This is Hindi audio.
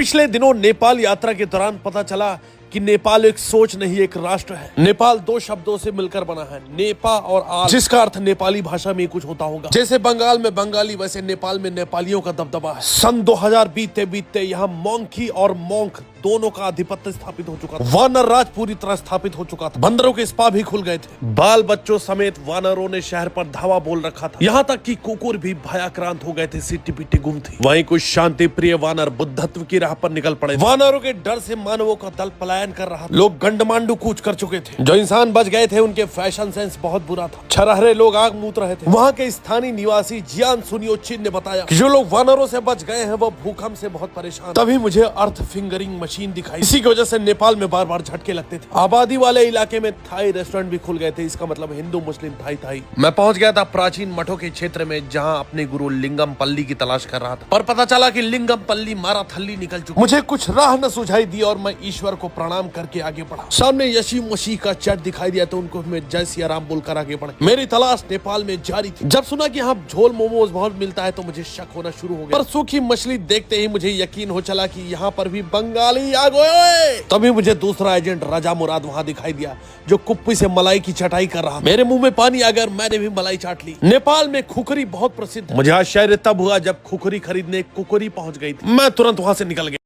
पिछले दिनों नेपाल यात्रा के दौरान पता चला कि नेपाल एक सोच नहीं एक राष्ट्र है। नेपाल दो शब्दों से मिलकर बना है, नेपा और आल, जिसका अर्थ नेपाली भाषा में कुछ होता होगा। जैसे बंगाल में बंगाली, वैसे नेपाल में नेपालियों का दबदबा है। सन 2000 बीतते बीतते यहाँ मोंकी और मोंक दोनों का आधिपत्य स्थापित हो चुका था। वानर राज पूरी तरह स्थापित हो चुका था। बंदरों के स्पा भी खुल गए थे। बाल बच्चों समेत वानरों ने शहर पर धावा बोल रखा था। यहाँ तक कि कुकुर भी भयाक्रांत हो गए थे, सिट्टी पिट्टी गुम थी। वहीं कुछ शांति प्रिय वानर बुद्धत्व की राह पर निकल पड़े। वानरों के डर से मानवों का दल पलायन कर रहा था। लोग गंडमांडू कूच कर चुके थे। जो इंसान बच गए थे उनके फैशन सेंस बहुत बुरा था। छरहरे लोग आग मूत रहे थे। वहाँ के स्थानीय निवासी जियान सुनियोचिन ने बताया कि जो लोग वानरों से बच गए हैं वो भूकंप से बहुत परेशान। तभी मुझे अर्थ फिंगरिंग मशीन दिखाई। इसी की वजह से नेपाल में बार बार झटके लगते थे। आबादी वाले इलाके में थाई रेस्टोरेंट भी खुल गए थे। इसका मतलब हिंदू मुस्लिम थाई। मैं पहुंच गया था प्राचीन मठों के क्षेत्र में, जहां अपने गुरु लिंगम पल्ली की तलाश कर रहा था। पर पता चला कि लिंगम पल्ली मारा थल्ली निकल चुका। मुझे कुछ राह न सुझाई दी और मैं ईश्वर को प्रणाम करके आगे बढ़ा। सामने यीशु मसीह का चर्च दिखाई दिया तो उनको मैं जय सिया राम बोलकर आगे बढ़ा। मेरी तलाश नेपाल में जारी थी। जब सुना कि यहाँ झोल मोमोज बहुत मिलता है तो मुझे शक होना शुरू हो गया। पर सूखी मछली देखते ही मुझे यकीन हो चला कि यहाँ पर भी बंगाली आ गए। तभी मुझे दूसरा एजेंट राजा मुराद वहाँ दिखाई दिया, जो कुप्पी से मलाई की चटाई कर रहा। मेरे मुंह में पानी आ गया, मैंने भी मलाई चाट ली। नेपाल में खुखरी बहुत प्रसिद्ध है। मुझे आश्चर्य तब हुआ जब खुखरी खरीदने कुकुरी पहुंच गई थी। मैं तुरंत वहाँ से निकल गया।